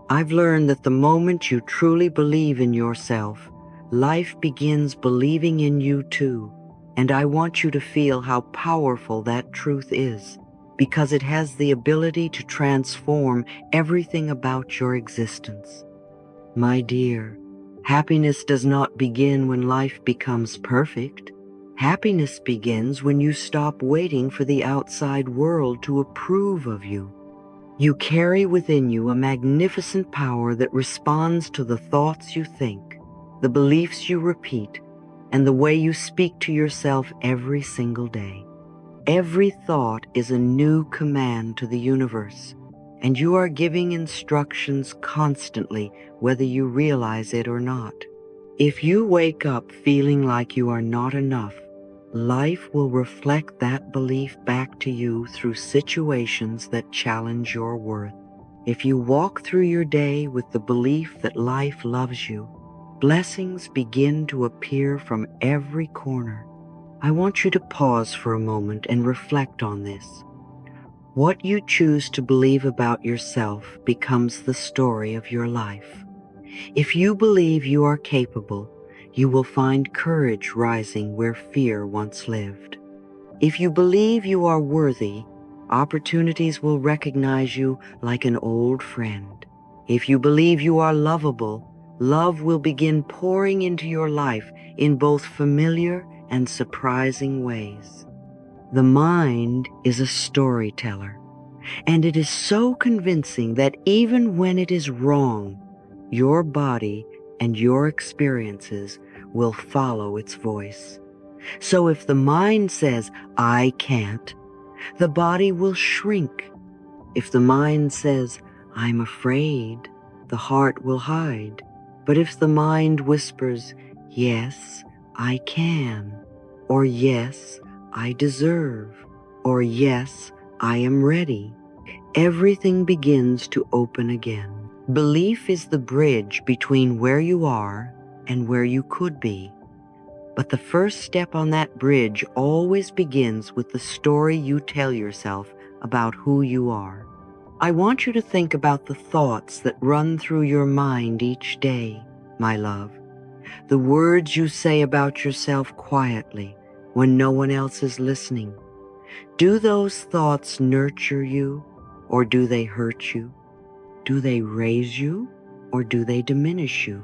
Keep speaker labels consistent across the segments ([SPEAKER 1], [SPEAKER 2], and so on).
[SPEAKER 1] I've learned that the moment you truly believe in yourself, life begins believing in you too. And I want you to feel how powerful that truth is, because it has the ability to transform everything about your existence. My dear, happiness does not begin when life becomes perfect. Happiness begins when you stop waiting for the outside world to approve of you. You carry within you a magnificent power that responds to the thoughts you think, the beliefs you repeat, and the way you speak to yourself every single day. Every thought is a new command to the universe, and you are giving instructions constantly, whether you realize it or not. If you wake up feeling like you are not enough, life will reflect that belief back to you through situations that challenge your worth. If you walk through your day with the belief that life loves you, blessings begin to appear from every corner. I want you to pause for a moment and reflect on this. What you choose to believe about yourself becomes the story of your life. If you believe you are capable, you will find courage rising where fear once lived. If you believe you are worthy, opportunities will recognize you like an old friend. If you believe you are lovable, love will begin pouring into your life in both familiar and surprising ways. The mind is a storyteller, and it is so convincing that even when it is wrong, your body and your experiences will follow its voice. So if the mind says, "I can't," the body will shrink. If the mind says, "I'm afraid," the heart will hide. But if the mind whispers, "Yes, I can," or "Yes, I deserve," or "Yes, I am ready," everything begins to open again. Belief is the bridge between where you are and where you could be. But the first step on that bridge always begins with the story you tell yourself about who you are. I want you to think about the thoughts that run through your mind each day, my love. The words you say about yourself quietly when no one else is listening. Do those thoughts nurture you, or do they hurt you? Do they raise you, or do they diminish you?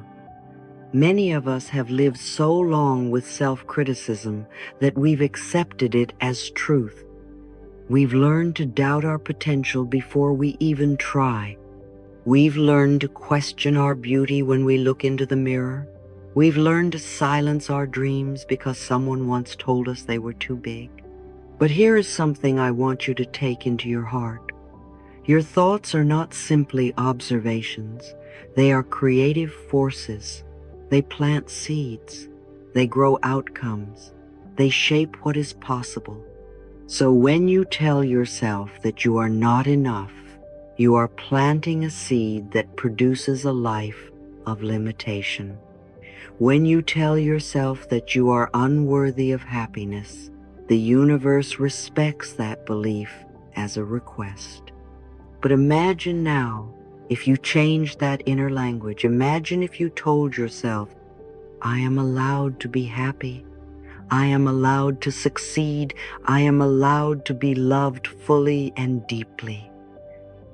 [SPEAKER 1] Many of us have lived so long with self-criticism that we've accepted it as truth. We've learned to doubt our potential before we even try. We've learned to question our beauty when we look into the mirror. We've learned to silence our dreams because someone once told us they were too big. But here is something I want you to take into your heart. Your thoughts are not simply observations. They are creative forces. They plant seeds. They grow outcomes. They shape what is possible. So when you tell yourself that you are not enough, you are planting a seed that produces a life of limitation. When you tell yourself that you are unworthy of happiness, the universe respects that belief as a request. But imagine now, if you changed that inner language, imagine if you told yourself, "I am allowed to be happy. I am allowed to succeed. I am allowed to be loved fully and deeply."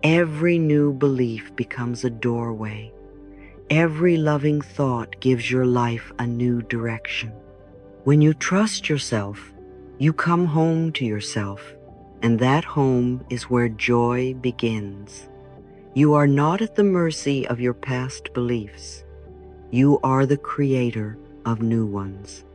[SPEAKER 1] Every new belief becomes a doorway. Every loving thought gives your life a new direction. When you trust yourself, you come home to yourself, and that home is where joy begins. You are not at the mercy of your past beliefs. You are the creator of new ones.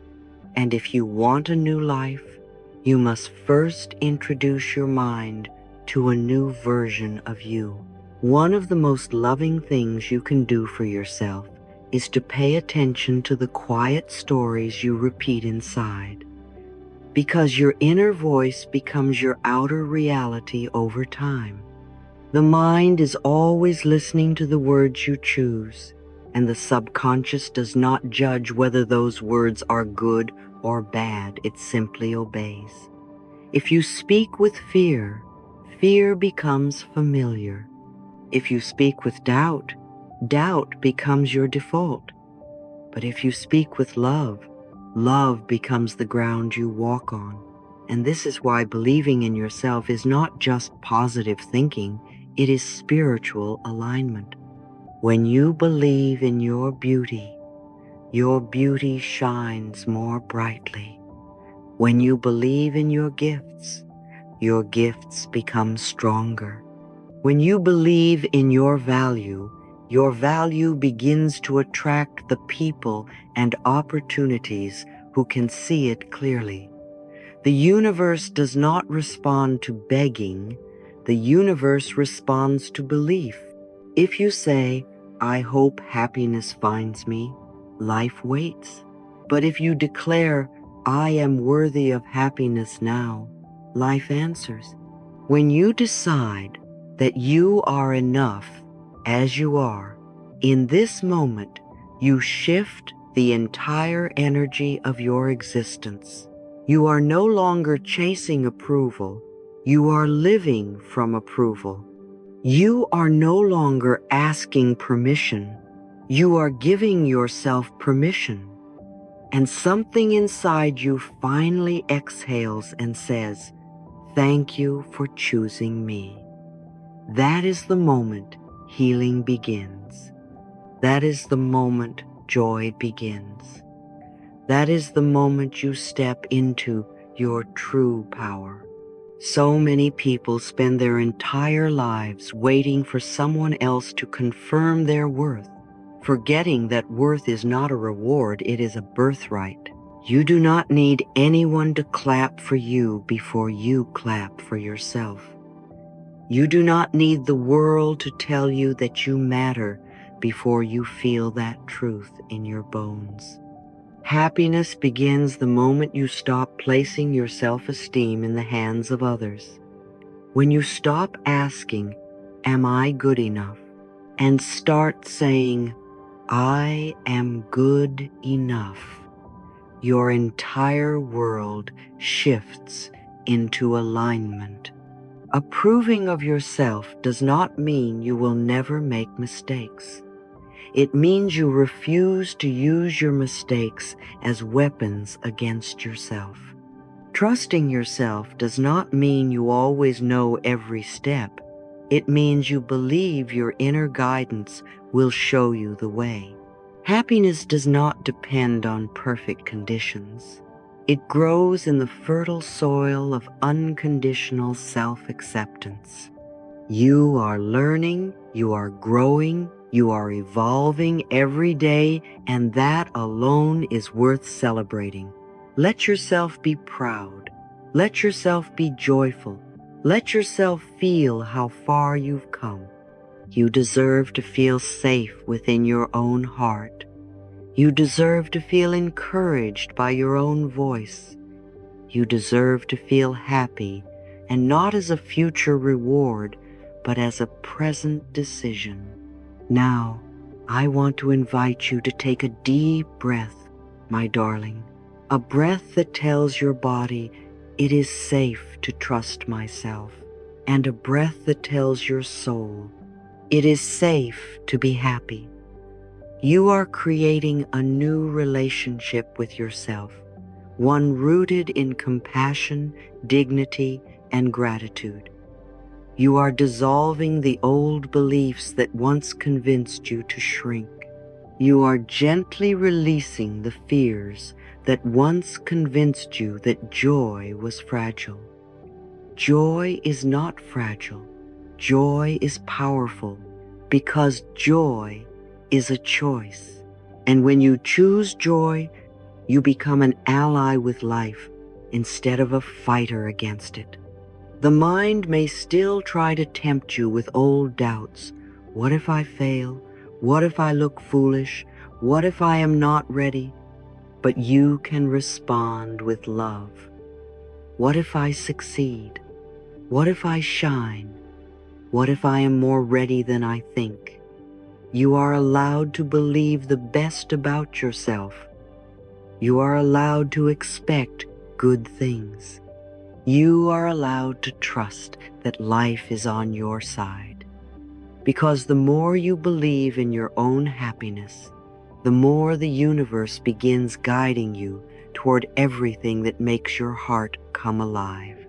[SPEAKER 1] And if you want a new life, you must first introduce your mind to a new version of you. One of the most loving things you can do for yourself is to pay attention to the quiet stories you repeat inside, because your inner voice becomes your outer reality over time. The mind is always listening to the words you choose, and the subconscious does not judge whether those words are good or bad. It simply obeys. If you speak with fear, fear becomes familiar. If you speak with doubt, doubt becomes your default. But if you speak with love, love becomes the ground you walk on. And this is why believing in yourself is not just positive thinking, it is spiritual alignment. When you believe in your beauty shines more brightly. When you believe in your gifts become stronger. When you believe in your value begins to attract the people and opportunities who can see it clearly. The universe does not respond to begging, the universe responds to belief. If you say, "I hope happiness finds me," life waits. But if you declare, "I am worthy of happiness now," life answers. When you decide that you are enough as you are, in this moment, you shift the entire energy of your existence. You are no longer chasing approval. You are living from approval. You are no longer asking permission. You are giving yourself permission. And something inside you finally exhales and says, "Thank you for choosing me." That is the moment healing begins. That is the moment joy begins. That is the moment you step into your true power. So many people spend their entire lives waiting for someone else to confirm their worth, forgetting that worth is not a reward, it is a birthright. You do not need anyone to clap for you before you clap for yourself. You do not need the world to tell you that you matter before you feel that truth in your bones. Happiness begins the moment you stop placing your self-esteem in the hands of others. When you stop asking, "Am I good enough?" and start saying, "I am good enough," your entire world shifts into alignment. Approving of yourself does not mean you will never make mistakes. It means you refuse to use your mistakes as weapons against yourself. Trusting yourself does not mean you always know every step. It means you believe your inner guidance will show you the way. Happiness does not depend on perfect conditions. It grows in the fertile soil of unconditional self-acceptance. You are learning, you are growing, you are evolving every day, and that alone is worth celebrating. Let yourself be proud. Let yourself be joyful. Let yourself feel how far you've come. You deserve to feel safe within your own heart. You deserve to feel encouraged by your own voice. You deserve to feel happy, and not as a future reward, but as a present decision. Now, I want to invite you to take a deep breath, my darling, a breath that tells your body it is safe to trust myself, and a breath that tells your soul it is safe to be happy. You are creating a new relationship with yourself, one rooted in compassion, dignity, and gratitude. You are dissolving the old beliefs that once convinced you to shrink. You are gently releasing the fears that once convinced you that joy was fragile. Joy is not fragile. Joy is powerful because joy is a choice. And when you choose joy, you become an ally with life instead of a fighter against it. The mind may still try to tempt you with old doubts. What if I fail? What if I look foolish? What if I am not ready? But you can respond with love. What if I succeed? What if I shine? What if I am more ready than I think? You are allowed to believe the best about yourself. You are allowed to expect good things. You are allowed to trust that life is on your side. Because the more you believe in your own happiness, the more the universe begins guiding you toward everything that makes your heart come alive.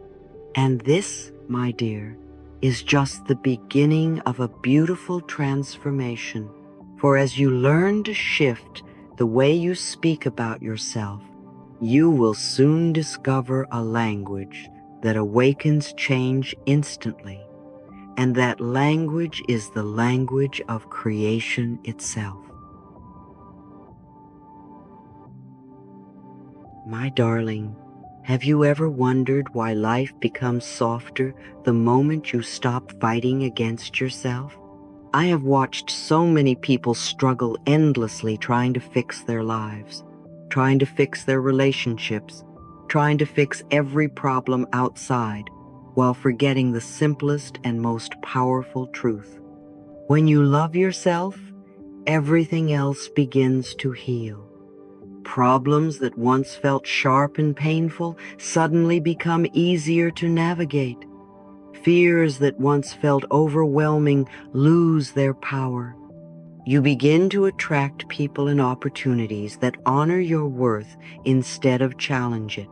[SPEAKER 1] And this, my dear, is just the beginning of a beautiful transformation. For as you learn to shift the way you speak about yourself, you will soon discover a language that awakens change instantly. And that language is the language of creation itself. My darling, have you ever wondered why life becomes softer the moment you stop fighting against yourself? I have watched so many people struggle endlessly trying to fix their lives, trying to fix their relationships, trying to fix every problem outside, while forgetting the simplest and most powerful truth. When you love yourself, everything else begins to heal. Problems that once felt sharp and painful suddenly become easier to navigate. Fears that once felt overwhelming lose their power. You begin to attract people and opportunities that honor your worth instead of challenge it.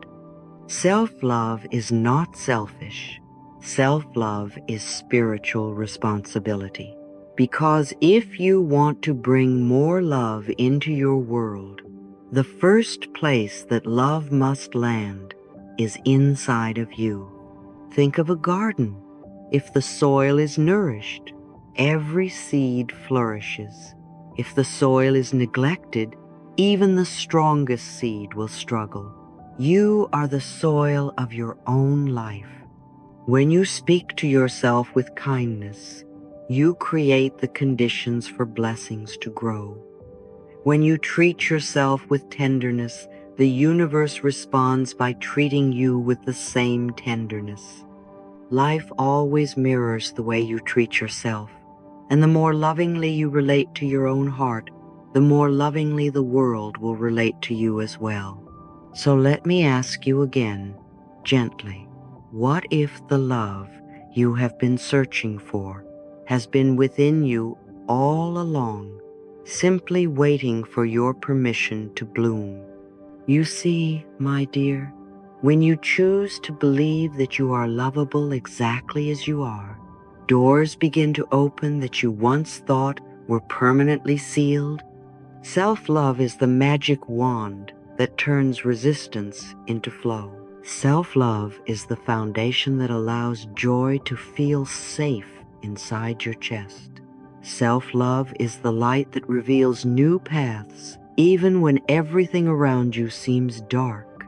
[SPEAKER 1] Self-love is not selfish. Self-love is spiritual responsibility. Because if you want to bring more love into your world, the first place that love must land is inside of you. Think of a garden. If the soil is nourished, every seed flourishes. If the soil is neglected, even the strongest seed will struggle. You are the soil of your own life. When you speak to yourself with kindness, you create the conditions for blessings to grow. When you treat yourself with tenderness, the universe responds by treating you with the same tenderness. Life always mirrors the way you treat yourself, and the more lovingly you relate to your own heart, the more lovingly the world will relate to you as well. So let me ask you again, gently, what if the love you have been searching for has been within you all along, simply waiting for your permission to bloom? You see, my dear, when you choose to believe that you are lovable exactly as you are, doors begin to open that you once thought were permanently sealed. Self-love is the magic wand that turns resistance into flow. Self-love is the foundation that allows joy to feel safe inside your chest. Self-love is the light that reveals new paths even when everything around you seems dark.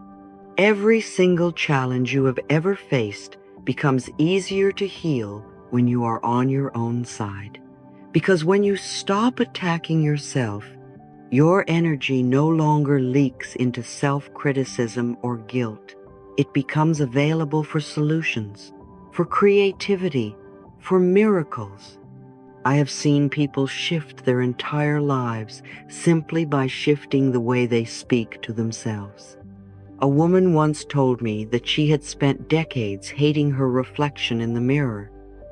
[SPEAKER 1] Every single challenge you have ever faced becomes easier to heal when you are on your own side. Because when you stop attacking yourself, your energy no longer leaks into self-criticism or guilt. It becomes available for solutions, for creativity, for miracles. I have seen people shift their entire lives simply by shifting the way they speak to themselves. A woman once told me that she had spent decades hating her reflection in the mirror,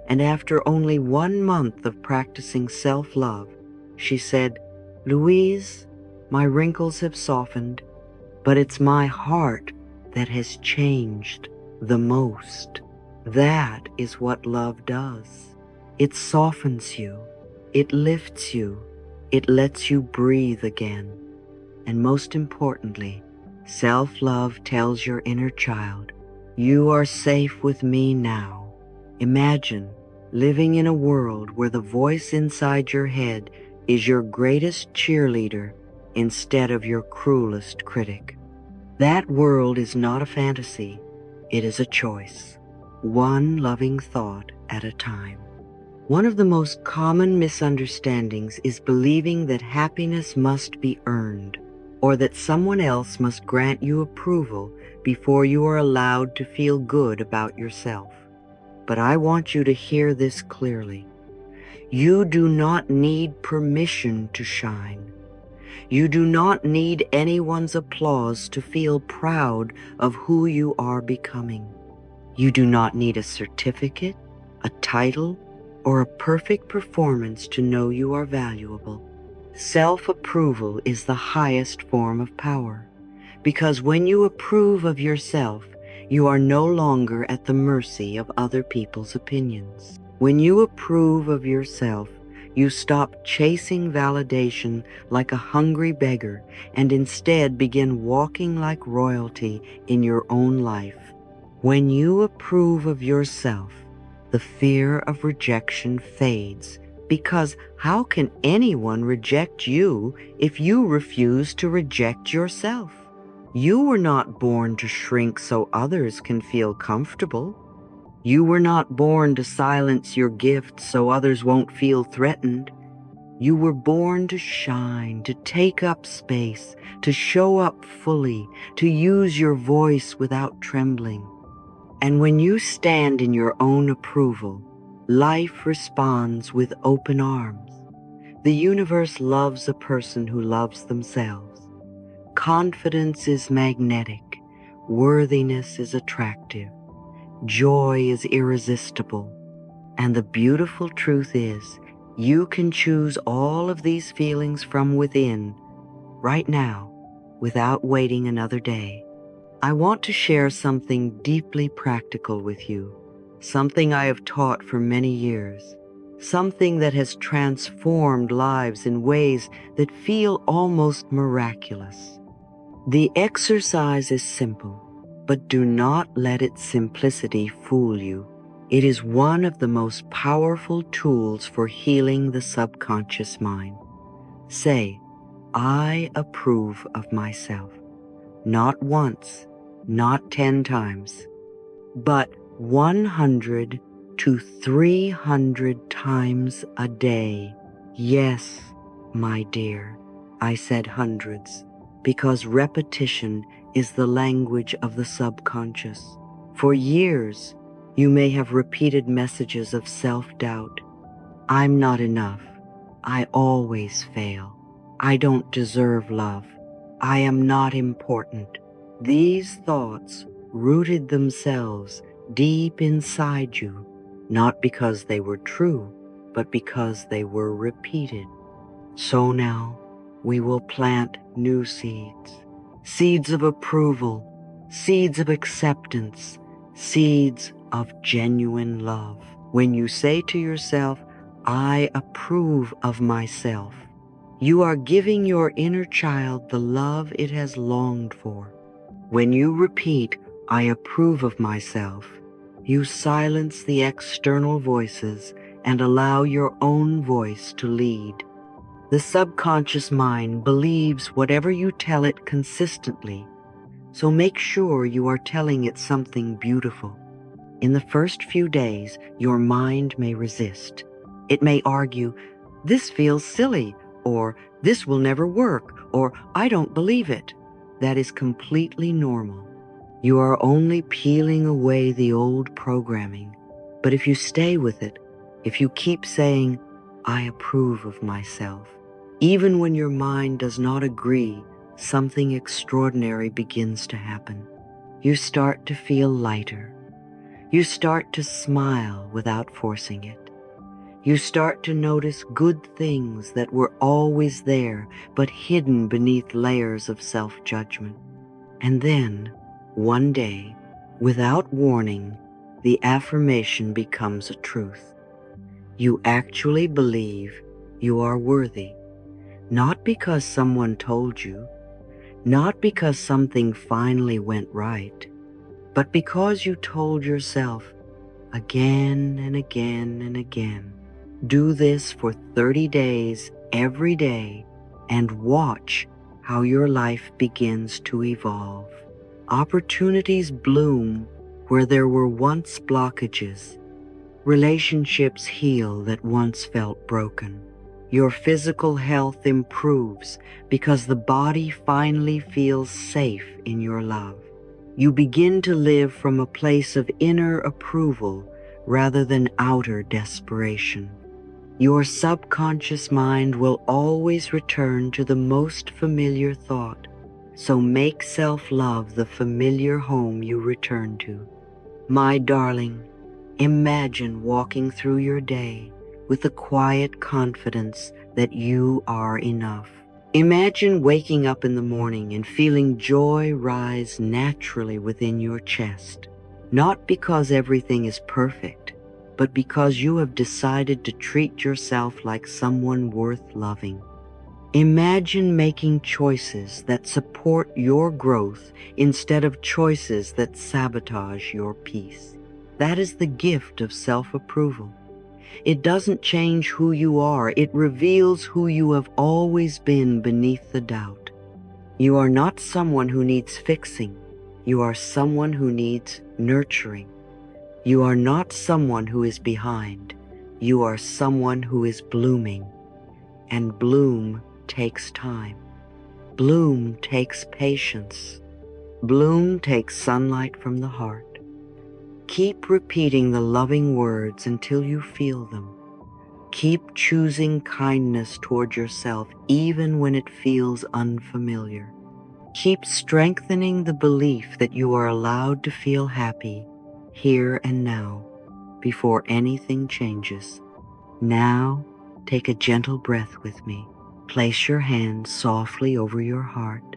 [SPEAKER 1] and after only 1 month of practicing self-love, she said, "Louise, my wrinkles have softened, but it's my heart that has changed the most." That is what love does. It softens you, it lifts you, it lets you breathe again. And most importantly, self-love tells your inner child, "You are safe with me now." Imagine living in a world where the voice inside your head is your greatest cheerleader instead of your cruelest critic. That world is not a fantasy, it is a choice, one loving thought at a time. One of the most common misunderstandings is believing that happiness must be earned, or that someone else must grant you approval before you are allowed to feel good about yourself. But I want you to hear this clearly. You do not need permission to shine. You do not need anyone's applause to feel proud of who you are becoming. You do not need a certificate, a title, or a perfect performance to know you are valuable. Self-approval is the highest form of power, because when you approve of yourself, you are no longer at the mercy of other people's opinions. When you approve of yourself, you stop chasing validation like a hungry beggar and instead begin walking like royalty in your own life. When you approve of yourself, the fear of rejection fades, because how can anyone reject you if you refuse to reject yourself? You were not born to shrink so others can feel comfortable. You were not born to silence your gifts so others won't feel threatened. You were born to shine, to take up space, to show up fully, to use your voice without trembling. And when you stand in your own approval, life responds with open arms. The universe loves a person who loves themselves. Confidence is magnetic, worthiness is attractive, joy is irresistible, and the beautiful truth is, you can choose all of these feelings from within, right now, without waiting another day. I want to share something deeply practical with you, something I have taught for many years, something that has transformed lives in ways that feel almost miraculous. The exercise is simple, but do not let its simplicity fool you. It is one of the most powerful tools for healing the subconscious mind. Say, I approve of myself. Not once, not 10 times, but 100 to 300 times a day. Yes, my dear, I said hundreds, because repetition is the language of the subconscious. For years, you may have repeated messages of self-doubt. I'm not enough. I always fail. I don't deserve love. I am not important. These thoughts rooted themselves deep inside you, not because they were true, but because they were repeated. So now, we will plant new seeds. Seeds of approval, seeds of acceptance, seeds of genuine love. When you say to yourself, I approve of myself, you are giving your inner child the love it has longed for. When you repeat, I approve of myself, you silence the external voices and allow your own voice to lead. The subconscious mind believes whatever you tell it consistently, so make sure you are telling it something beautiful. In the first few days, your mind may resist. It may argue, this feels silly, or this will never work, or I don't believe it. That is completely normal. You are only peeling away the old programming. But if you stay with it, if you keep saying, I approve of myself, even when your mind does not agree, something extraordinary begins to happen. You start to feel lighter. You start to smile without forcing it. You start to notice good things that were always there, but hidden beneath layers of self-judgment. And then, one day, without warning, the affirmation becomes a truth. You actually believe you are worthy. Not because someone told you, not because something finally went right, but because you told yourself again and again and again. Do this for 30 days every day and watch how your life begins to evolve. Opportunities bloom where there were once blockages. Relationships heal that once felt broken. Your physical health improves because the body finally feels safe in your love. You begin to live from a place of inner approval rather than outer desperation. Your subconscious mind will always return to the most familiar thought, so make self-love the familiar home you return to. My darling, imagine walking through your day with the quiet confidence that you are enough. Imagine waking up in the morning and feeling joy rise naturally within your chest, not because everything is perfect, but because you have decided to treat yourself like someone worth loving. Imagine making choices that support your growth instead of choices that sabotage your peace. That is the gift of self-approval. It doesn't change who you are, it reveals who you have always been beneath the doubt. You are not someone who needs fixing. You are someone who needs nurturing. You are not someone who is behind. You are someone who is blooming. And bloom takes time. Bloom takes patience. Bloom takes sunlight from the heart. Keep repeating the loving words until you feel them. Keep choosing kindness toward yourself even when it feels unfamiliar. Keep strengthening the belief that you are allowed to feel happy here and now before anything changes. Now, take a gentle breath with me. Place your hand softly over your heart.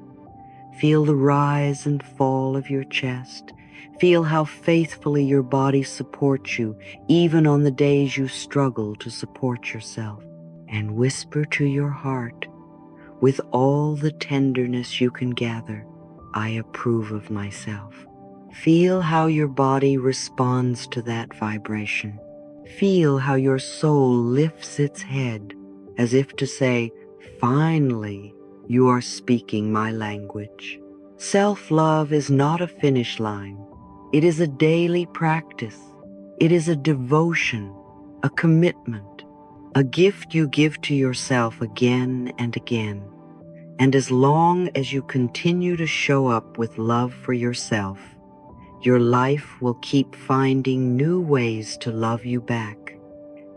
[SPEAKER 1] Feel the rise and fall of your chest. Feel how faithfully your body supports you, even on the days you struggle to support yourself. And whisper to your heart, with all the tenderness you can gather, I approve of myself. Feel how your body responds to that vibration. Feel how your soul lifts its head as if to say, finally, you are speaking my language. Self-love is not a finish line. It is a daily practice. It is a devotion, a commitment, a gift you give to yourself again and again. And as long as you continue to show up with love for yourself, your life will keep finding new ways to love you back.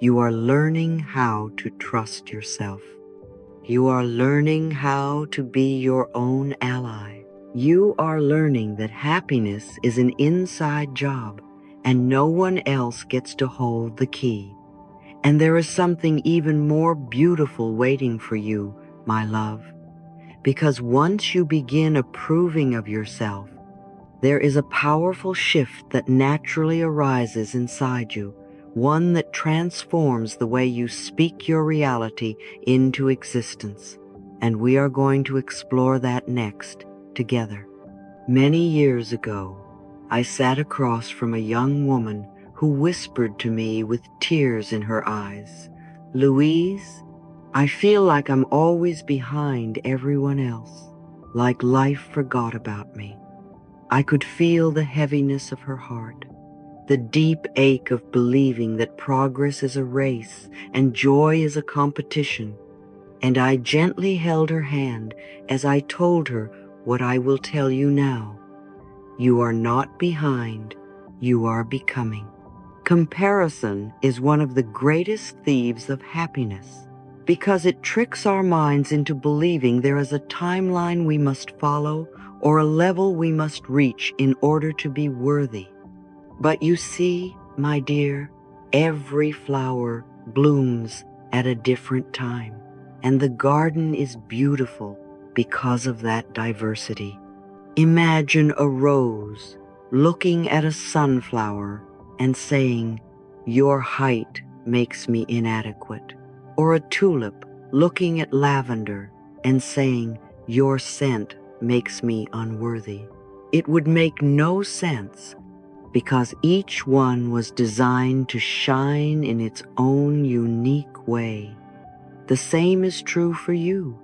[SPEAKER 1] You are learning how to trust yourself. You are learning how to be your own ally. You are learning that happiness is an inside job and no one else gets to hold the key. And there is something even more beautiful waiting for you, my love. Because once you begin approving of yourself, there is a powerful shift that naturally arises inside you, one that transforms the way you speak your reality into existence. And we are going to explore that next, together. Many years ago, I sat across from a young woman who whispered to me with tears in her eyes, Louise, I feel like I'm always behind everyone else, like life forgot about me. I could feel the heaviness of her heart, the deep ache of believing that progress is a race and joy is a competition. And I gently held her hand as I told her what I will tell you now. You are not behind, you are becoming. Comparison is one of the greatest thieves of happiness because it tricks our minds into believing there is a timeline we must follow or a level we must reach in order to be worthy. But you see, my dear, every flower blooms at a different time, and the garden is beautiful because of that diversity. Imagine a rose looking at a sunflower and saying, your height makes me inadequate, or a tulip looking at lavender and saying, your scent makes me unworthy. It would make no sense because each one was designed to shine in its own unique way. The same is true for you.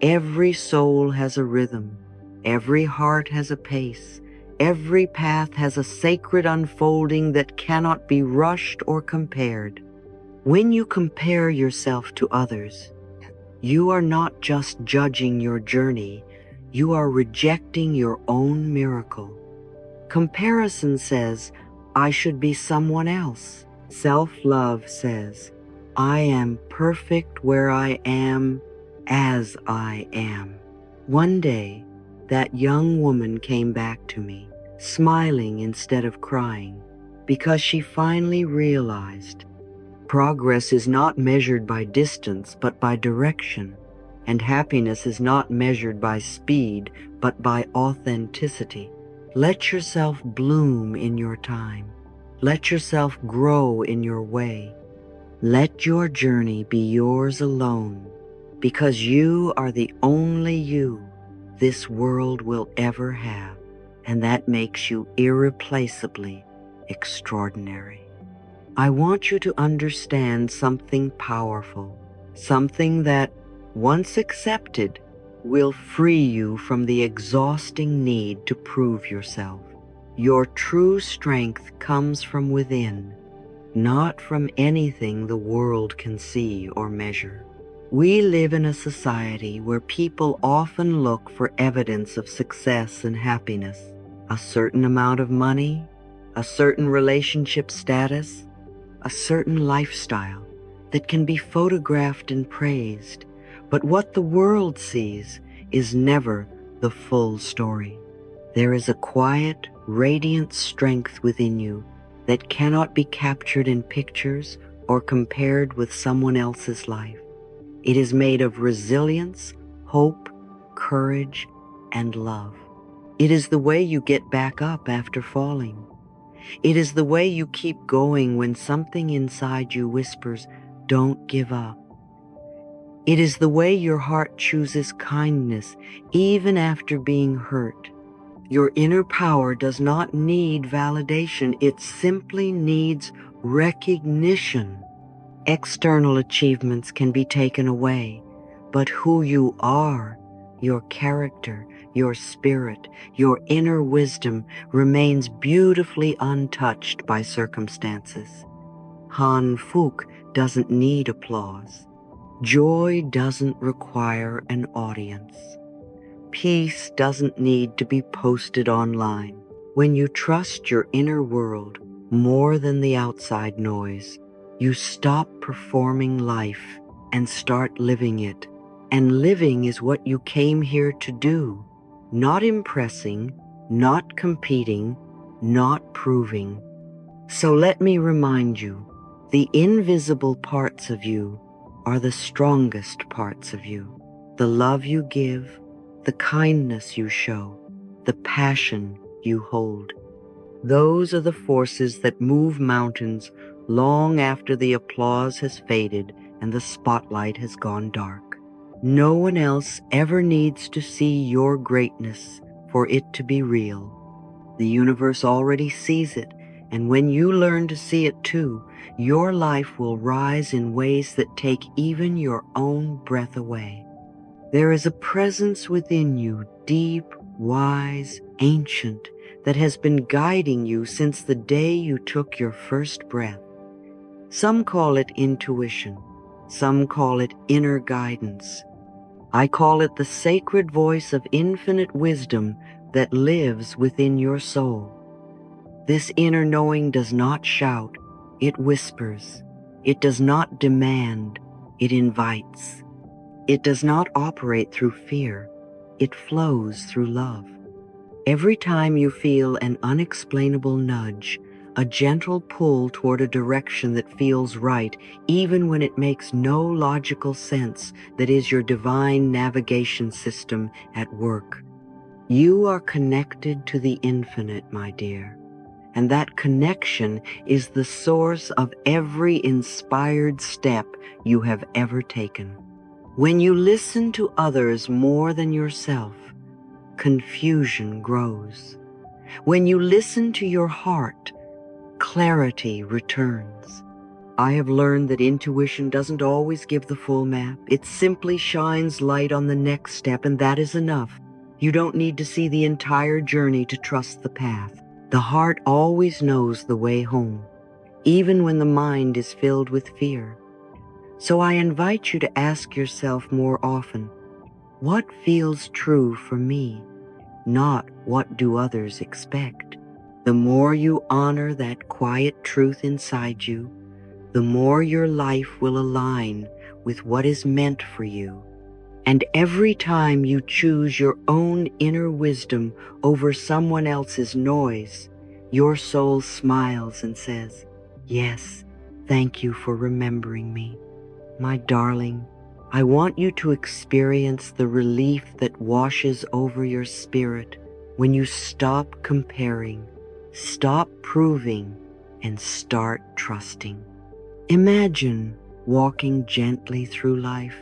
[SPEAKER 1] Every soul has a rhythm. Every heart has a pace. Every path has a sacred unfolding that cannot be rushed or compared. When you compare yourself to others, you are not just judging your journey, you are rejecting your own miracle. Comparison says, I should be someone else. Self-love says, I am perfect where I am, as I am. One day, that young woman came back to me, smiling instead of crying, because she finally realized Progress is not measured by distance, but by direction. And happiness is not measured by speed, but by authenticity. Let yourself bloom in your time. Let yourself grow in your way. Let your journey be yours alone, because you are the only you this world will ever have, and that makes you irreplaceably extraordinary. I want you to understand something powerful, something that, once accepted, will free you from the exhausting need to prove yourself. Your true strength comes from within, not from anything the world can see or measure. We live in a society where people often look for evidence of success and happiness, a certain amount of money, a certain relationship status, a certain lifestyle that can be photographed and praised. But what the world sees is never the full story. There is a quiet, radiant strength within you that cannot be captured in pictures or compared with someone else's life. It is made of resilience, hope, courage, and love. It is the way you get back up after falling. It is the way you keep going when something inside you whispers, "Don't give up." It is the way your heart chooses kindness even after being hurt. Your inner power does not need validation, it simply needs recognition. External achievements can be taken away, but who you are, your character, your spirit, your inner wisdom remains beautifully untouched by circumstances. Han Fuq doesn't need applause. Joy doesn't require an audience. Peace doesn't need to be posted online. When you trust your inner world more than the outside noise, you stop performing life and start living it. And living is what you came here to do. Not impressing, not competing, not proving. So let me remind you, the invisible parts of you are the strongest parts of you. The love you give, the kindness you show, the passion you hold. Those are the forces that move mountains long after the applause has faded and the spotlight has gone dark. No one else ever needs to see your greatness for it to be real. The universe already sees it, and when you learn to see it too, your life will rise in ways that take even your own breath away. There is a presence within you, deep, wise, ancient, that has been guiding you since the day you took your first breath. Some call it intuition. Some call it inner guidance. I call it the sacred voice of infinite wisdom that lives within your soul. This inner knowing does not shout, it whispers. It does not demand, it invites. It does not operate through fear, it flows through love. Every time you feel an unexplainable nudge, a gentle pull toward a direction that feels right, even when it makes no logical sense, that is your divine navigation system at work. You are connected to the infinite, my dear, and that connection is the source of every inspired step you have ever taken. When you listen to others more than yourself, confusion grows. When you listen to your heart, clarity returns. I have learned that intuition doesn't always give the full map. It simply shines light on the next step, and that is enough. You don't need to see the entire journey to trust the path. The heart always knows the way home, even when the mind is filled with fear. So I invite you to ask yourself more often, what feels true for me? Not what do others expect. The more you honor that quiet truth inside you, the more your life will align with what is meant for you. And every time you choose your own inner wisdom over someone else's noise, your soul smiles and says, "Yes, Thank you for remembering me. My darling, I want you to experience the relief that washes over your spirit when you stop comparing, stop proving, and start trusting. Imagine walking gently through life,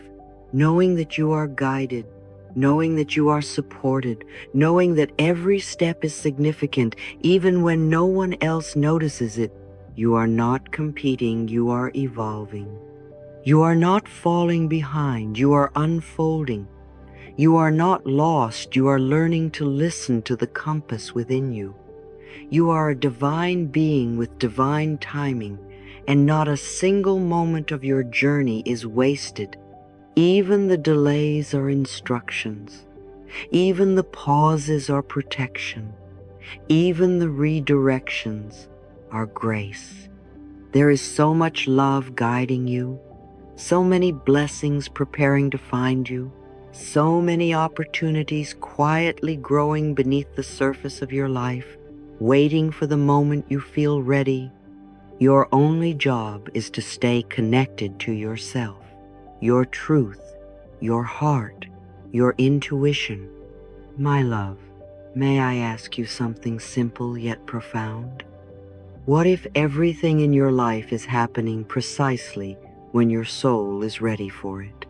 [SPEAKER 1] knowing that you are guided, knowing that you are supported, knowing that every step is significant, even when no one else notices it. You are not competing, you are evolving. You are not falling behind, you are unfolding. You are not lost, you are learning to listen to the compass within you. You are a divine being with divine timing, and not a single moment of your journey is wasted. Even the delays are instructions. Even the pauses are protection. Even the redirections are grace. There is so much love guiding you, so many blessings preparing to find you, so many opportunities quietly growing beneath the surface of your life, waiting for the moment you feel ready. Your only job is to stay connected to yourself, your truth, your heart, your intuition. My love, may I ask you something simple yet profound? What if everything in your life is happening precisely when your soul is ready for it?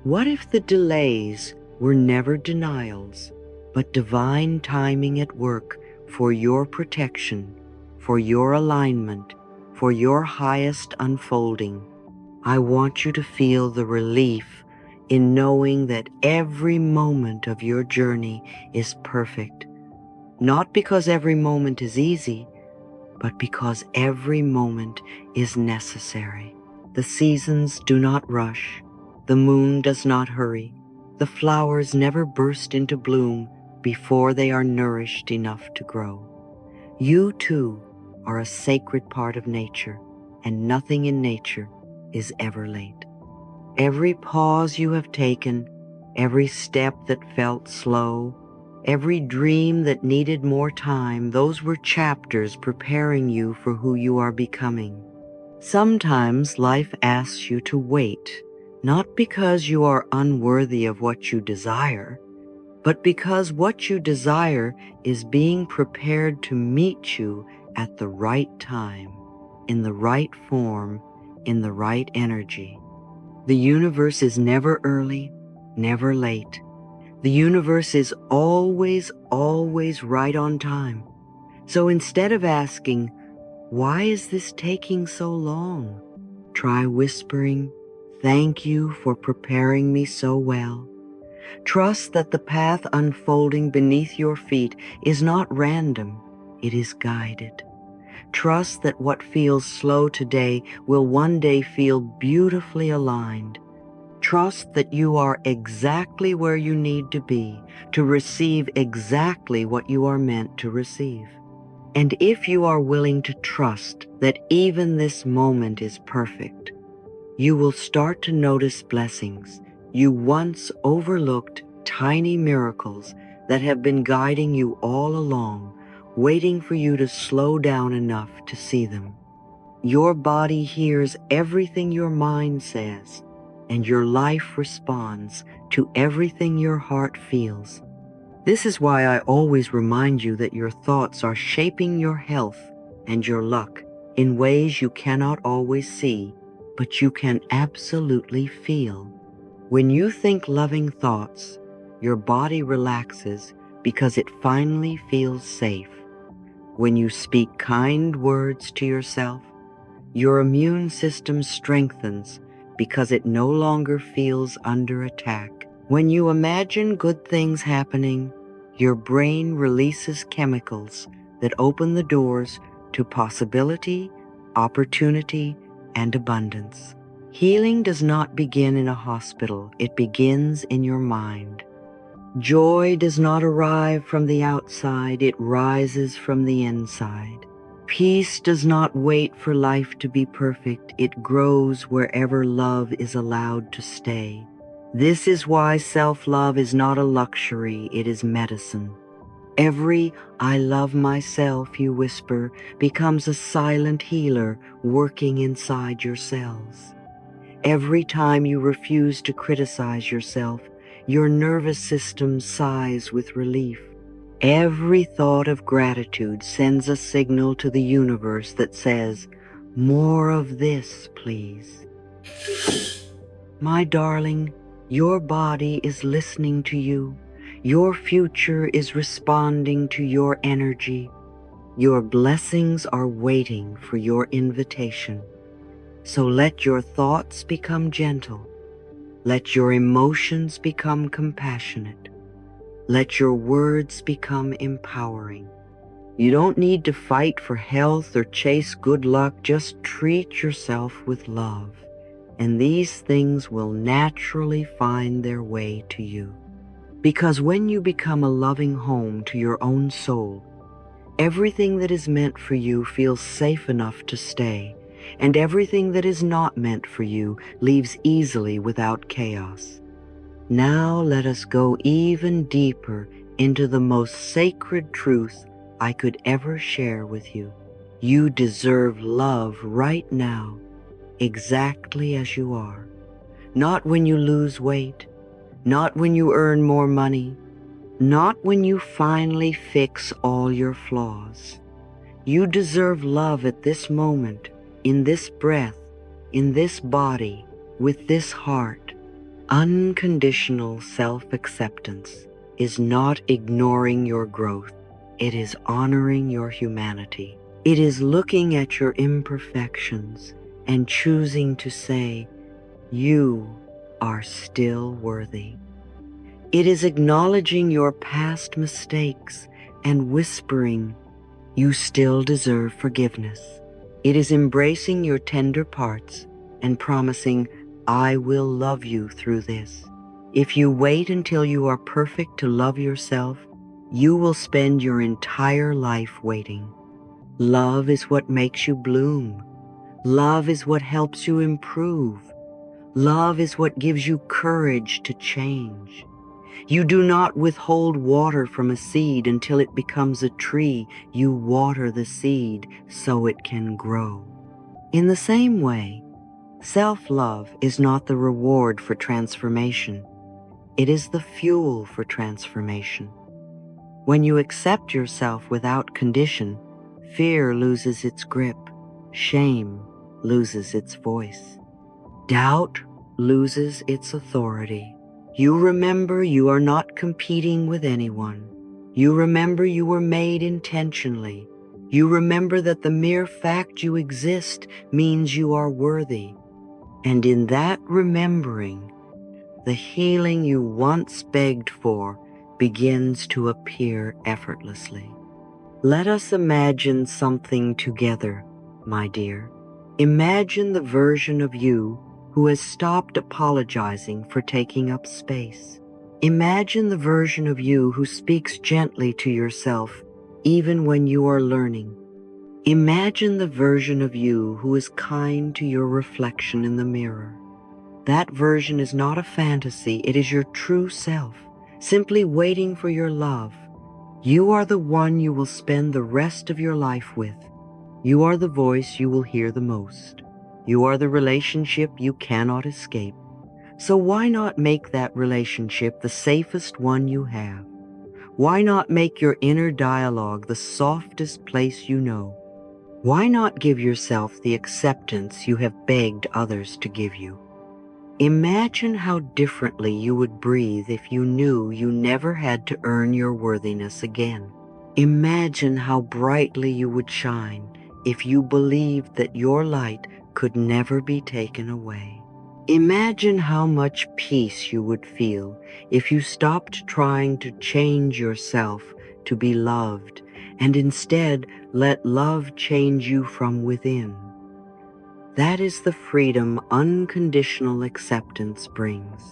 [SPEAKER 1] What if the delays were never denials, but divine timing at work for your protection, for your alignment, for your highest unfolding? I want you to feel the relief in knowing that every moment of your journey is perfect, not because every moment is easy, but because every moment is necessary. The seasons do not rush. The moon does not hurry. The flowers never burst into bloom before they are nourished enough to grow. You too are a sacred part of nature, and nothing in nature is ever late. Every pause you have taken, every step that felt slow, every dream that needed more time, those were chapters preparing you for who you are becoming. Sometimes life asks you to wait, not because you are unworthy of what you desire, but because what you desire is being prepared to meet you at the right time, in the right form, in the right energy. The universe is never early, never late. The universe is always, always right on time. So instead of asking, "Why is this taking so long?" try whispering, "Thank you for preparing me so well." Trust that the path unfolding beneath your feet is not random, it is guided. Trust that what feels slow today will one day feel beautifully aligned. Trust that you are exactly where you need to be to receive exactly what you are meant to receive. And if you are willing to trust that even this moment is perfect, you will start to notice blessings you once overlooked, tiny miracles that have been guiding you all along, waiting for you to slow down enough to see them. Your body hears everything your mind says, and your life responds to everything your heart feels. This is why I always remind you that your thoughts are shaping your health and your luck in ways you cannot always see, but you can absolutely feel. When you think loving thoughts, your body relaxes because it finally feels safe. When you speak kind words to yourself, your immune system strengthens because it no longer feels under attack. When you imagine good things happening, your brain releases chemicals that open the doors to possibility, opportunity, and abundance. Healing does not begin in a hospital, it begins in your mind. Joy does not arrive from the outside, it rises from the inside. Peace does not wait for life to be perfect, it grows wherever love is allowed to stay. This is why self-love is not a luxury, it is medicine. Every "I love myself" you whisper becomes a silent healer working inside your cells. Every time you refuse to criticize yourself, your nervous system sighs with relief. Every thought of gratitude sends a signal to the universe that says, "More of this, please." My darling, your body is listening to you. Your future is responding to your energy. Your blessings are waiting for your invitation. So let your thoughts become gentle. Let your emotions become compassionate. Let your words become empowering. You don't need to fight for health or chase good luck. Just treat yourself with love, and these things will naturally find their way to you. Because when you become a loving home to your own soul, everything that is meant for you feels safe enough to stay, and everything that is not meant for you leaves easily without chaos. Now let us go even deeper into the most sacred truth I could ever share with you. You deserve love right now, exactly as you are. Not when you lose weight, not when you earn more money, not when you finally fix all your flaws. You deserve love at this moment, in this breath, in this body, with this heart. Unconditional self-acceptance is not ignoring your growth. It is honoring your humanity. It is looking at your imperfections and choosing to say, "You are still worthy." It is acknowledging your past mistakes and whispering, "You still deserve forgiveness." It is embracing your tender parts and promising, "I will love you through this." If you wait until you are perfect to love yourself, you will spend your entire life waiting. Love is what makes you bloom. Love is what helps you improve. Love is what gives you courage to change. You do not withhold water from a seed until it becomes a tree. You water the seed so it can grow. In the same way, self-love is not the reward for transformation. It is the fuel for transformation. When you accept yourself without condition, fear loses its grip, shame loses its voice, doubt loses its authority. You remember you are not competing with anyone. You remember you were made intentionally. You remember that the mere fact you exist means you are worthy. And in that remembering, the healing you once begged for begins to appear effortlessly. Let us imagine something together, my dear. Imagine the version of you who has stopped apologizing for taking up space. Imagine the version of you who speaks gently to yourself even when you are learning. Imagine the version of you who is kind to your reflection in the mirror. That version is not a fantasy, it is your true self, simply waiting for your love. You are the one you will spend the rest of your life with. You are the voice you will hear the most. You are the relationship you cannot escape. So why not make that relationship the safest one you have? Why not make your inner dialogue the softest place you know? Why not give yourself the acceptance you have begged others to give you? Imagine how differently you would breathe if you knew you never had to earn your worthiness again. Imagine how brightly you would shine if you believed that your light could never be taken away. Imagine how much peace you would feel if you stopped trying to change yourself to be loved and instead let love change you from within. That is the freedom unconditional acceptance brings.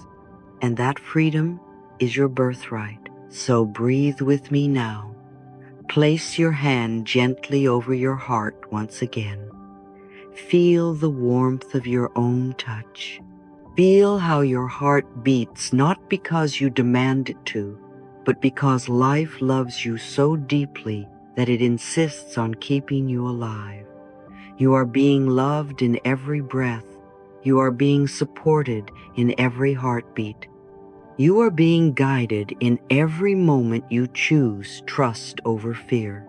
[SPEAKER 1] And that freedom is your birthright. So breathe with me now. Place your hand gently over your heart once again. Feel the warmth of your own touch. Feel how your heart beats not because you demand it to, but because life loves you so deeply that it insists on keeping you alive. You are being loved in every breath. You are being supported in every heartbeat. You are being guided in every moment you choose trust over fear.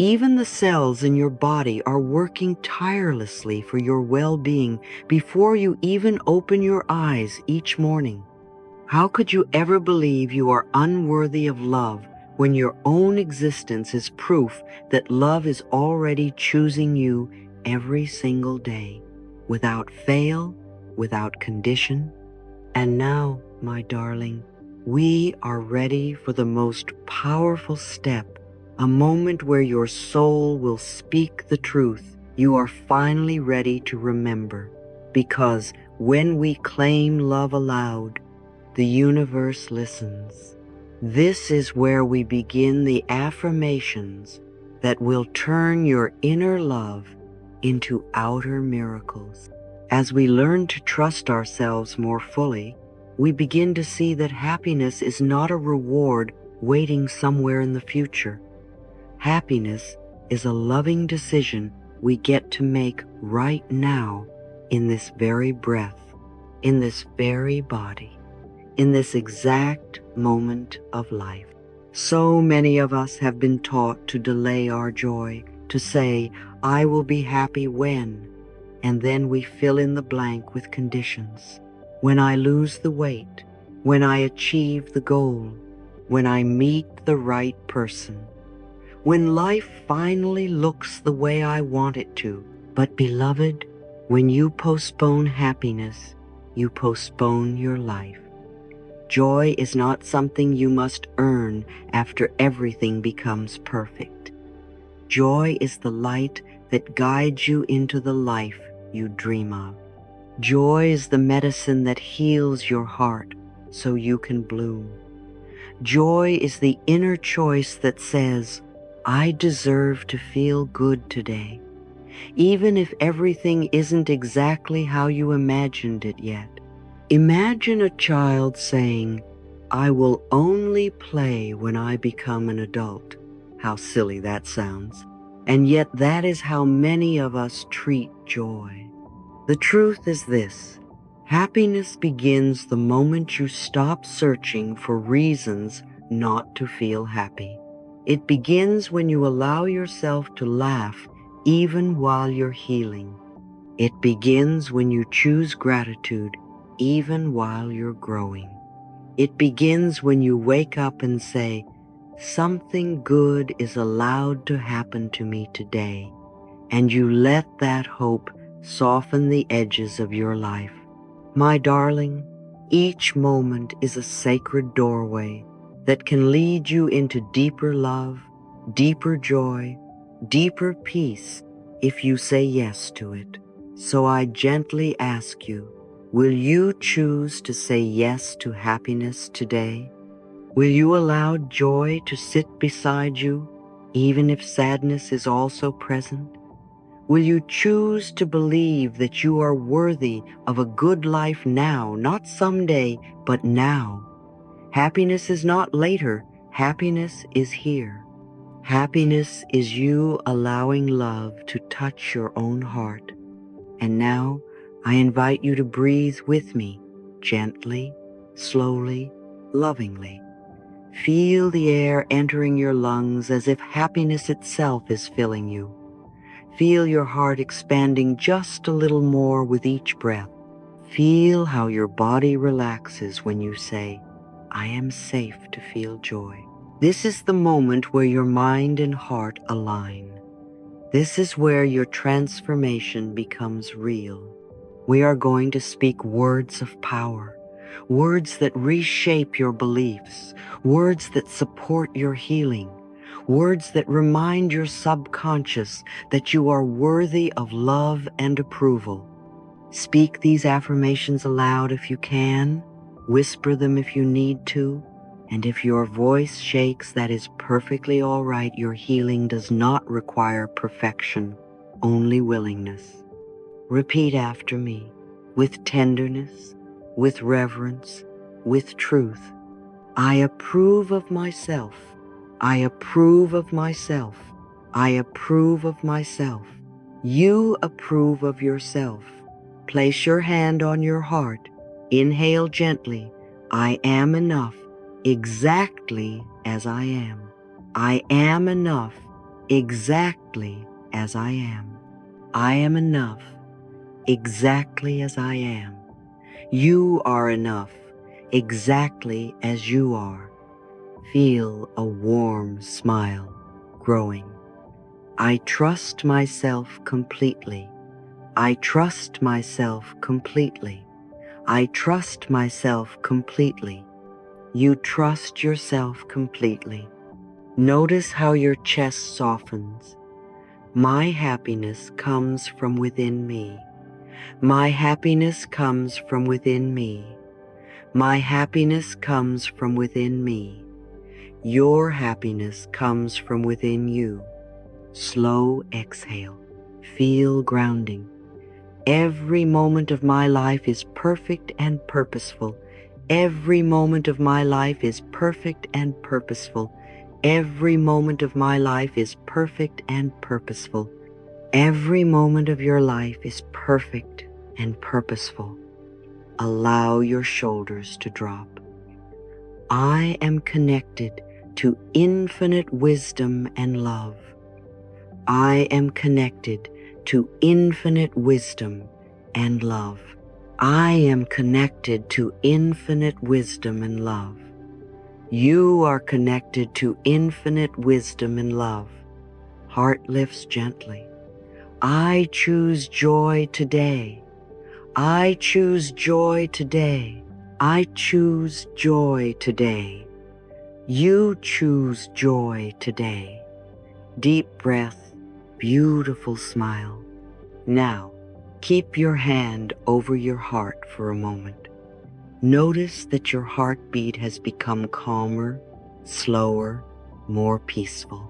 [SPEAKER 1] Even the cells in your body are working tirelessly for your well-being before you even open your eyes each morning. How could you ever believe you are unworthy of love when your own existence is proof that love is already choosing you every single day, without fail, without condition? And now, my darling, we are ready for the most powerful step, a moment where your soul will speak the truth you are finally ready to remember. Because when we claim love aloud, the universe listens. This is where we begin the affirmations that will turn your inner love into outer miracles. As we learn to trust ourselves more fully, we begin to see that happiness is not a reward waiting somewhere in the future. Happiness is a loving decision we get to make right now, in this very breath, in this very body, in this exact moment of life. So many of us have been taught to delay our joy, to say, "I will be happy when," and then we fill in the blank with conditions. When I lose the weight, when I achieve the goal, when I meet the right person, when life finally looks the way I want it to. But beloved, when you postpone happiness, you postpone your life. Joy is not something you must earn after everything becomes perfect. Joy is the light that guides you into the life you dream of. Joy is the medicine that heals your heart so you can bloom. Joy is the inner choice that says, "I deserve to feel good today," even if everything isn't exactly how you imagined it yet. Imagine a child saying, "I will only play when I become an adult." How silly that sounds. And yet that is how many of us treat joy. The truth is this: happiness begins the moment you stop searching for reasons not to feel happy. It begins when you allow yourself to laugh even while you're healing. It begins when you choose gratitude even while you're growing. It begins when you wake up and say, "Something good is allowed to happen to me today," and you let that hope soften the edges of your life. My darling, each moment is a sacred doorway that can lead you into deeper love, deeper joy, deeper peace if you say yes to it. So I gently ask you, will you choose to say yes to happiness today? Will you allow joy to sit beside you, even if sadness is also present? Will you choose to believe that you are worthy of a good life now, not someday, but now? Happiness is not later, happiness is here. Happiness is you allowing love to touch your own heart. And now I invite you to breathe with me, gently, slowly, lovingly. Feel the air entering your lungs as if happiness itself is filling you. Feel your heart expanding just a little more with each breath. Feel how your body relaxes when you say, "I am safe to feel joy." This is the moment where your mind and heart align. This is where your transformation becomes real. We are going to speak words of power, words that reshape your beliefs, words that support your healing, words that remind your subconscious that you are worthy of love and approval. Speak these affirmations aloud if you can, whisper them if you need to, and if your voice shakes, that is perfectly all right. Your healing does not require perfection, only willingness. Repeat after me, with tenderness, with reverence, with truth. I approve of myself. I approve of myself. I approve of myself. You approve of yourself. Place your hand on your heart. Inhale gently. I am enough, exactly as I am. I am enough, exactly as I am. I am enough, exactly as I am. You are enough, exactly as you are. Feel a warm smile growing. I trust myself completely. I trust myself completely. I trust myself completely. You trust yourself completely. Notice how your chest softens. My happiness comes from within me. My happiness comes from within me. My happiness comes from within me. Your happiness comes from within you. Slow exhale. Feel grounding. Every moment of my life is perfect and purposeful. Every moment of my life is perfect and purposeful. Every moment of my life is perfect and purposeful. Every moment of your life is perfect and purposeful. Allow your shoulders to drop. I am connected to infinite wisdom and love. I am connected to infinite wisdom and love. I am connected to infinite wisdom and love. You are connected to infinite wisdom and love. Heart lifts gently. I choose joy today. I choose joy today. I choose joy today. You choose joy today. Deep breath, beautiful smile. Now, keep your hand over your heart for a moment. Notice that your heartbeat has become calmer, slower, more peaceful.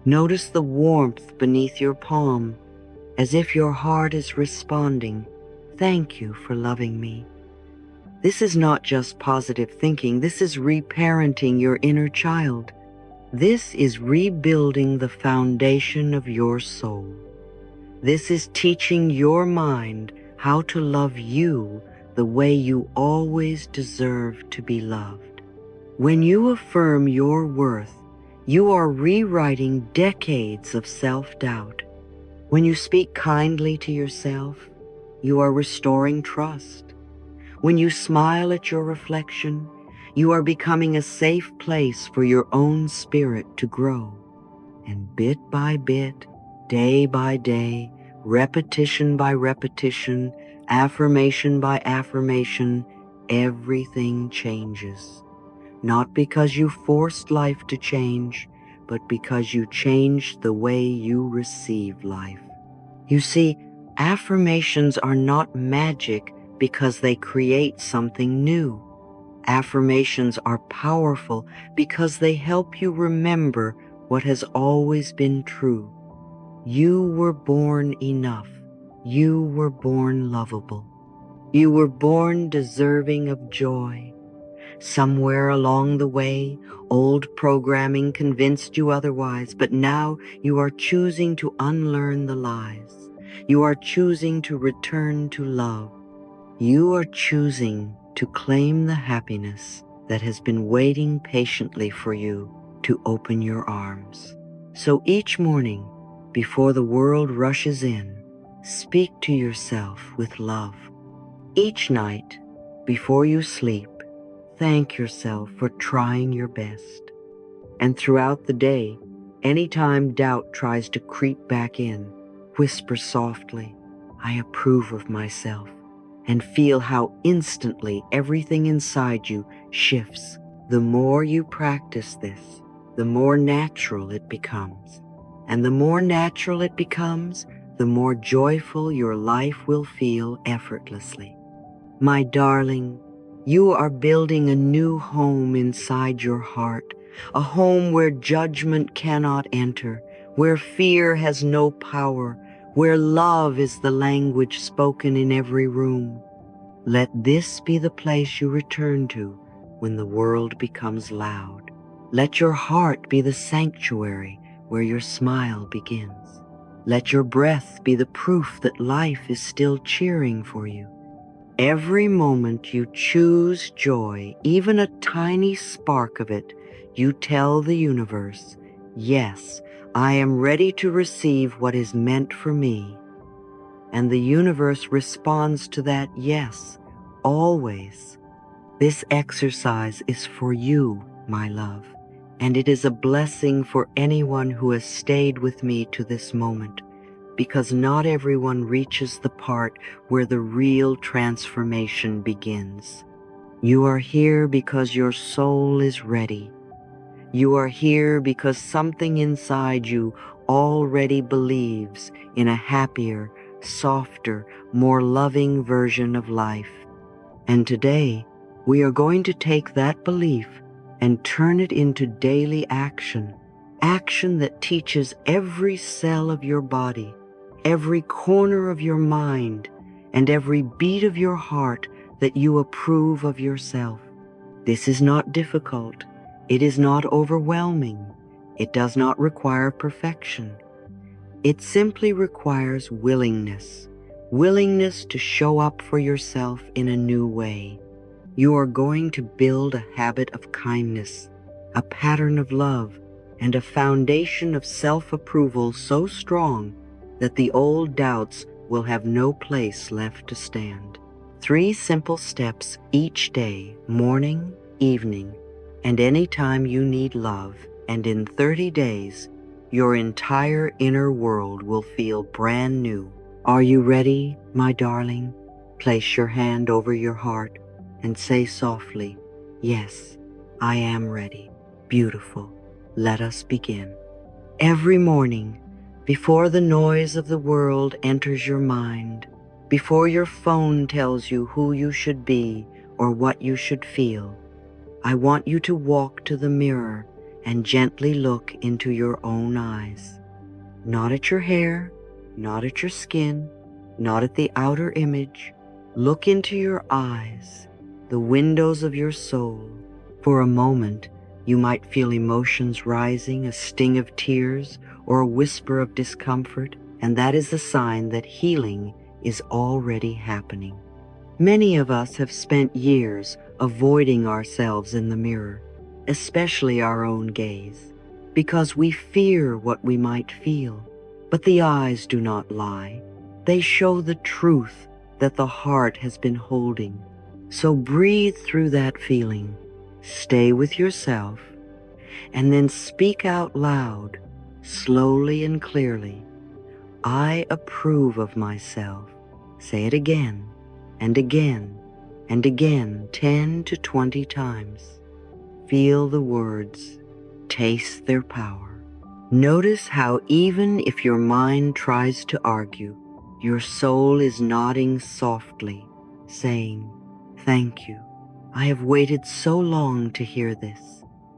[SPEAKER 1] Notice the warmth beneath your palm, as if your heart is responding, "Thank you for loving me." This is not just positive thinking, this is reparenting your inner child. This is rebuilding the foundation of your soul. This is teaching your mind how to love you the way you always deserve to be loved. When you affirm your worth, you are rewriting decades of self-doubt. When you speak kindly to yourself, you are restoring trust. When you smile at your reflection, you are becoming a safe place for your own spirit to grow. And bit by bit, day by day, repetition by repetition, affirmation by affirmation, everything changes. Not because you forced life to change, but because you changed the way you receive life. You see, affirmations are not magic because they create something new. Affirmations are powerful because they help you remember what has always been true. You were born enough. You were born lovable. You were born deserving of joy. Somewhere along the way, old programming convinced you otherwise, but now you are choosing to unlearn the lies. You are choosing to return to love. You are choosing to claim the happiness that has been waiting patiently for you to open your arms. So each morning, before the world rushes in, speak to yourself with love. Each night, before you sleep, thank yourself for trying your best. And throughout the day, anytime doubt tries to creep back in, whisper softly, "I approve of myself," and feel how instantly everything inside you shifts. The more you practice this, the more natural it becomes. And the more natural it becomes, the more joyful your life will feel effortlessly. My darling, you are building a new home inside your heart, a home where judgment cannot enter, where fear has no power, where love is the language spoken in every room. Let this be the place you return to when the world becomes loud. Let your heart be the sanctuary where your smile begins. Let your breath be the proof that life is still cheering for you. Every moment you choose joy, even a tiny spark of it, you tell the universe, yes, I am ready to receive what is meant for me. And the universe responds to that yes, always. This exercise is for you, my love, and it is a blessing for anyone who has stayed with me to this moment, because not everyone reaches the part where the real transformation begins. You are here because your soul is ready. You are here because something inside you already believes in a happier, softer, more loving version of life. And today, we are going to take that belief and turn it into daily action. Action that teaches every cell of your body, every corner of your mind, and every beat of your heart that you approve of yourself. This is not difficult. It is not overwhelming. It does not require perfection. It simply requires willingness. Willingness to show up for yourself in a new way. You are going to build a habit of kindness, a pattern of love, and a foundation of self-approval so strong that the old doubts will have no place left to stand. 3 simple steps each day, morning, evening, and any time you need love, and in 30 days, your entire inner world will feel brand new. Are you ready, my darling? Place your hand over your heart and say softly, yes, I am ready. Beautiful. Let us begin. Every morning, before the noise of the world enters your mind, before your phone tells you who you should be or what you should feel, I want you to walk to the mirror and gently look into your own eyes. Not at your hair, not at your skin, not at the outer image. Look into your eyes, the windows of your soul. For a moment, you might feel emotions rising, a sting of tears, or a whisper of discomfort, and that is a sign that healing is already happening. Many of us have spent years avoiding ourselves in the mirror, especially our own gaze, because we fear what we might feel. But the eyes do not lie. They show the truth that the heart has been holding. So breathe through that feeling, stay with yourself, and then speak out loud, slowly and clearly. I approve of myself. Say it again and again and again, 10 to 20 times. Feel the words, taste their power. Notice how even if your mind tries to argue, your soul is nodding softly, saying, thank you. I have waited so long to hear this.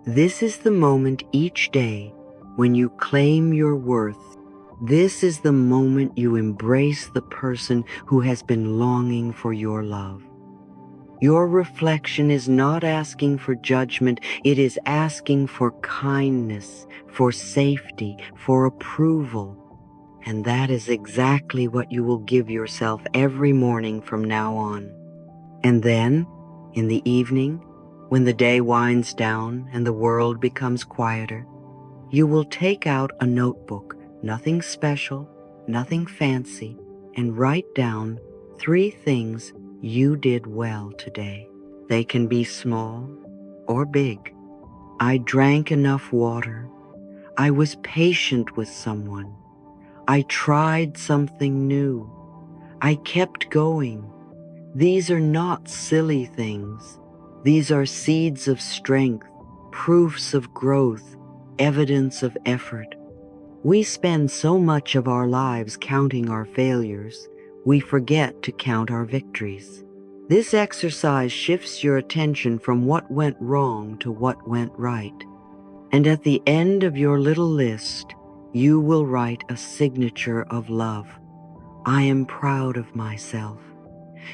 [SPEAKER 1] This is the moment each day when you claim your worth. This is the moment you embrace the person who has been longing for your love. Your reflection is not asking for judgment, it is asking for kindness, for safety, for approval. And that is exactly what you will give yourself every morning from now on. And then, in the evening, when the day winds down and the world becomes quieter, you will take out a notebook, nothing special, nothing fancy, and write down 3 things you did well today. They can be small or big. I drank enough water. I was patient with someone. I tried something new. I kept going. These are not silly things. These are seeds of strength, proofs of growth, evidence of effort. We spend so much of our lives counting our failures, we forget to count our victories. This exercise shifts your attention from what went wrong to what went right. And at the end of your little list, you will write a signature of love. I am proud of myself.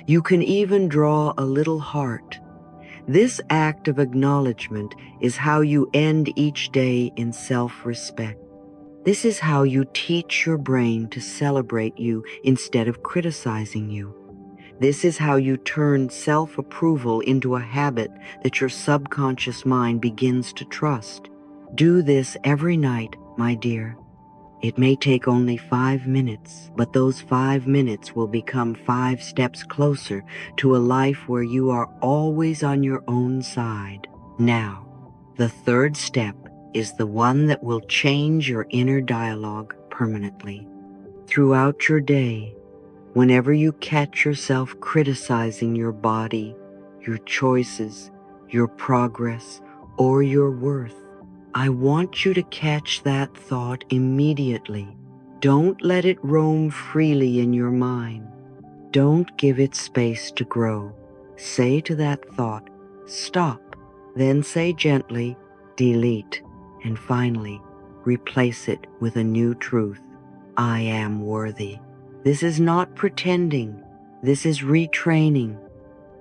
[SPEAKER 1] You can even draw a little heart. This act of acknowledgement is how you end each day in self-respect. This is how you teach your brain to celebrate you instead of criticizing you. This is how you turn self-approval into a habit that your subconscious mind begins to trust. Do this every night, my dear. It may take only 5 minutes, but those 5 minutes will become 5 steps closer to a life where you are always on your own side. Now, the third step is the one that will change your inner dialogue permanently. Throughout your day, whenever you catch yourself criticizing your body, your choices, your progress, or your worth, I want you to catch that thought immediately. Don't let it roam freely in your mind. Don't give it space to grow. Say to that thought, stop. Then say gently, delete. And finally, replace it with a new truth. I am worthy. This is not pretending. This is retraining.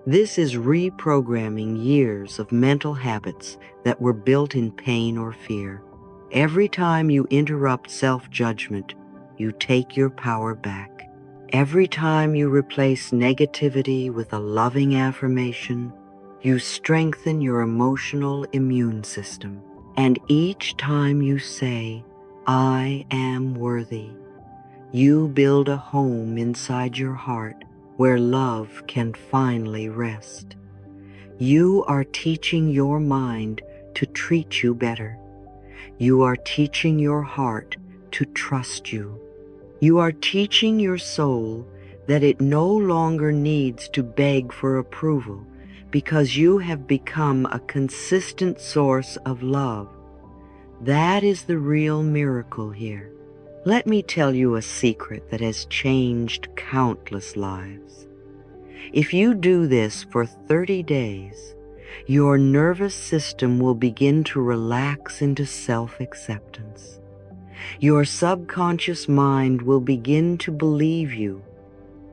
[SPEAKER 1] This is reprogramming years of mental habits that were built in pain or fear. Every time you interrupt self-judgment, you take your power back. Every time you replace negativity with a loving affirmation, you strengthen your emotional immune system. And each time you say, I am worthy, you build a home inside your heart where love can finally rest. You are teaching your mind to treat you better. You are teaching your heart to trust you. You are teaching your soul that it no longer needs to beg for approval because you have become a consistent source of love. That is the real miracle here. Let me tell you a secret that has changed countless lives. If you do this for 30 days, your nervous system will begin to relax into self-acceptance. Your subconscious mind will begin to believe you.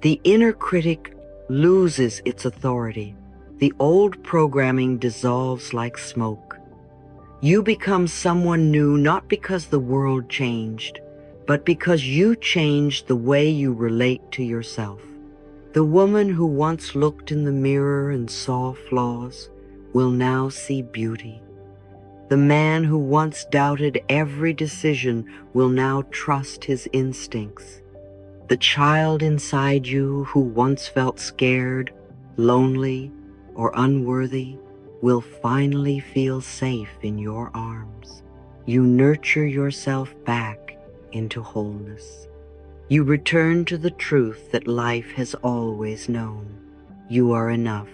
[SPEAKER 1] The inner critic loses its authority. The old programming dissolves like smoke. You become someone new not because the world changed, but because you changed the way you relate to yourself. The woman who once looked in the mirror and saw flaws will now see beauty. The man who once doubted every decision will now trust his instincts. The child inside you who once felt scared, lonely, or unworthy will finally feel safe in your arms. You nurture yourself back into wholeness. You return to the truth that life has always known. You are enough,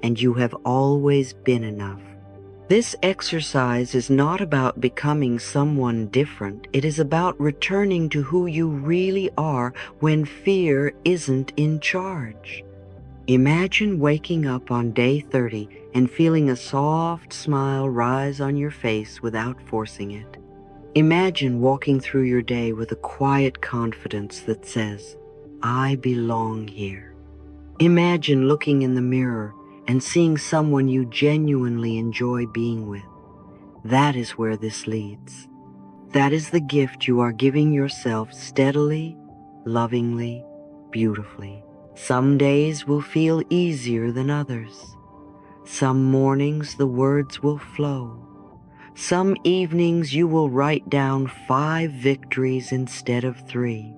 [SPEAKER 1] and you have always been enough. This exercise is not about becoming someone different. It is about returning to who you really are when fear isn't in charge. Imagine waking up on day 30 and feeling a soft smile rise on your face without forcing it. Imagine walking through your day with a quiet confidence that says, I belong here. Imagine looking in the mirror and seeing someone you genuinely enjoy being with. That is where this leads. That is the gift you are giving yourself steadily, lovingly, beautifully. Some days will feel easier than others. Some mornings the words will flow. Some evenings you will write down 5 victories instead of 3.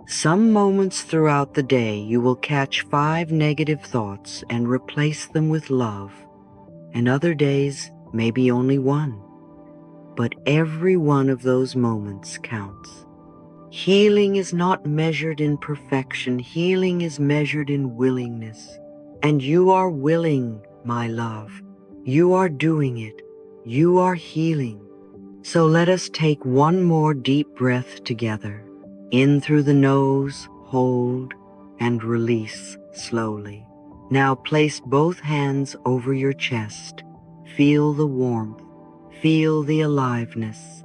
[SPEAKER 1] Some moments throughout the day you will catch 5 negative thoughts and replace them with love, and other days maybe only 1. But every one of those moments counts. Healing is not measured in perfection. Healing is measured in willingness. And you are willing, my love. You are doing it. You are healing. So let us take one more deep breath together. In through the nose, hold, and release slowly. Now place both hands over your chest. Feel the warmth. Feel the aliveness.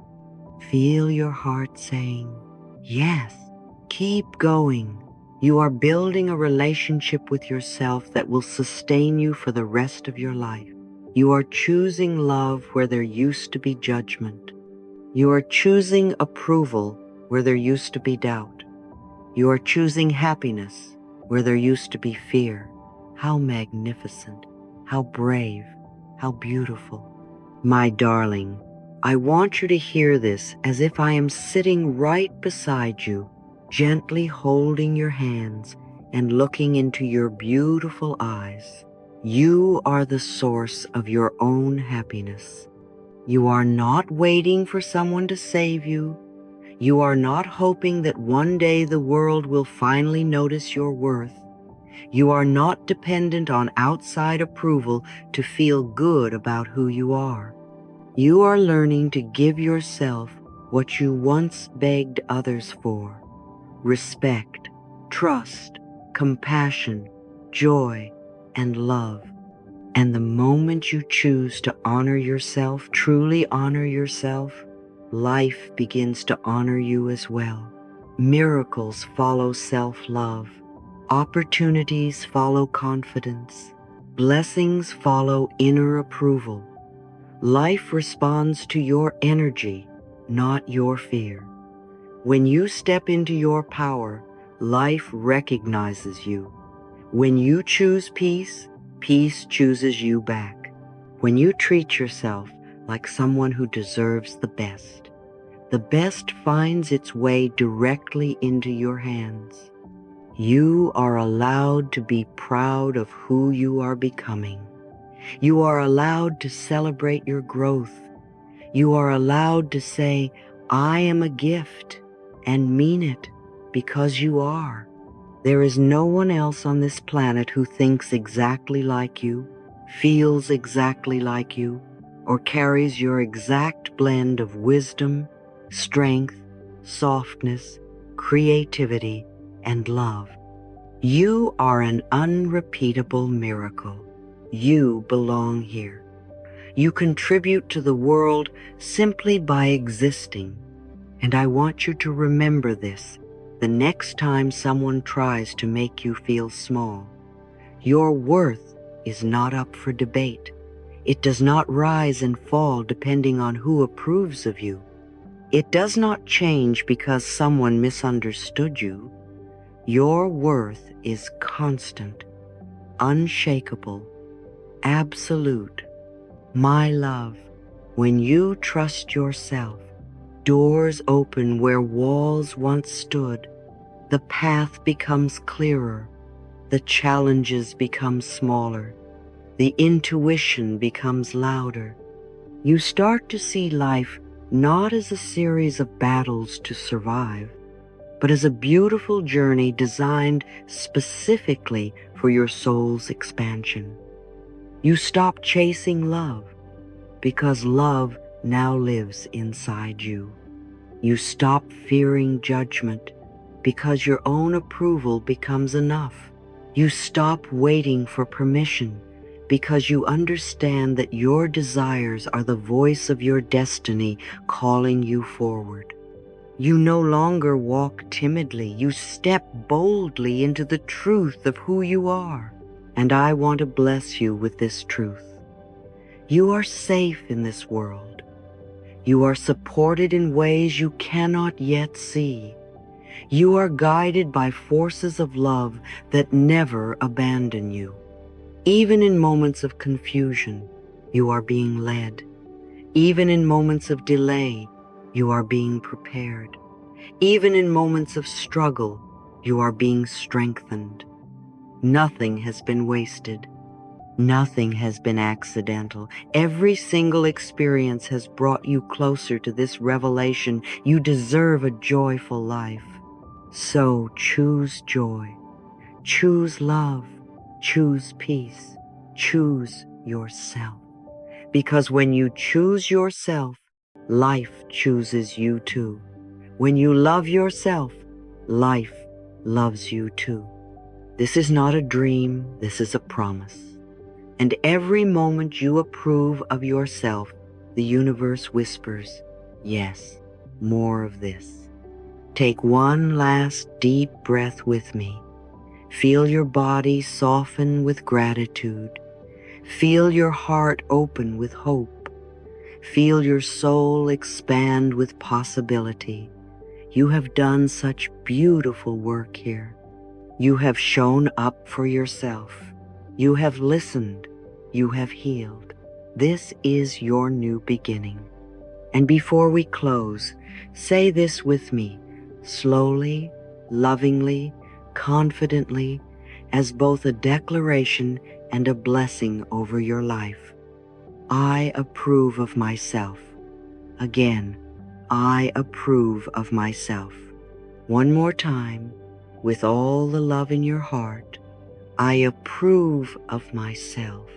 [SPEAKER 1] Feel your heart saying, yes, keep going. You are building a relationship with yourself that will sustain you for the rest of your life. You are choosing love where there used to be judgment. You are choosing approval where there used to be doubt. You are choosing happiness where there used to be fear. How magnificent, how brave, how beautiful. My darling, I want you to hear this as if I am sitting right beside you, gently holding your hands and looking into your beautiful eyes. You are the source of your own happiness. You are not waiting for someone to save you. You are not hoping that one day the world will finally notice your worth. You are not dependent on outside approval to feel good about who you are. You are learning to give yourself what you once begged others for: respect, trust, compassion, joy, and love. And the moment you choose to honor yourself, truly honor yourself, life begins to honor you as well. Miracles follow self-love. Opportunities follow confidence. Blessings follow inner approval. Life responds to your energy, not your fear. When you step into your power, life recognizes you. When you choose peace, peace chooses you back. When you treat yourself like someone who deserves the best finds its way directly into your hands. You are allowed to be proud of who you are becoming. You are allowed to celebrate your growth. You are allowed to say, I am a gift, and mean it, because you are. There is no one else on this planet who thinks exactly like you, feels exactly like you, or carries your exact blend of wisdom, strength, softness, creativity, and love. You are an unrepeatable miracle. You belong here. You contribute to the world simply by existing. And I want you to remember this the next time someone tries to make you feel small. Your worth is not up for debate. It does not rise and fall depending on who approves of you. It does not change because someone misunderstood you. Your worth is constant, unshakable, absolute. My love, when you trust yourself, doors open where walls once stood. The path becomes clearer. The challenges become smaller. The intuition becomes louder. You start to see life not as a series of battles to survive, but as a beautiful journey designed specifically for your soul's expansion. You stop chasing love because love now lives inside you. You stop fearing judgment because your own approval becomes enough. You stop waiting for permission because you understand that your desires are the voice of your destiny calling you forward. You no longer walk timidly. You step boldly into the truth of who you are. And I want to bless you with this truth. You are safe in this world. You are supported in ways you cannot yet see. You are guided by forces of love that never abandon you. Even in moments of confusion, you are being led. Even in moments of delay, you are being prepared. Even in moments of struggle, you are being strengthened. Nothing has been wasted. Nothing has been accidental. Every single experience has brought you closer to this revelation. You deserve a joyful life. So choose joy, choose love, choose peace, choose yourself. Because when you choose yourself, life chooses you too. When you love yourself, life loves you too. This is not a dream, this is a promise. And every moment you approve of yourself, the universe whispers, yes, more of this. Take one last deep breath with me. Feel your body soften with gratitude. Feel your heart open with hope. Feel your soul expand with possibility. You have done such beautiful work here. You have shown up for yourself. You have listened. You have healed. This is your new beginning. And before we close, say this with me, slowly, lovingly, confidently, as both a declaration and a blessing over your life. I approve of myself. Again, I approve of myself. One more time, with all the love in your heart, I approve of myself.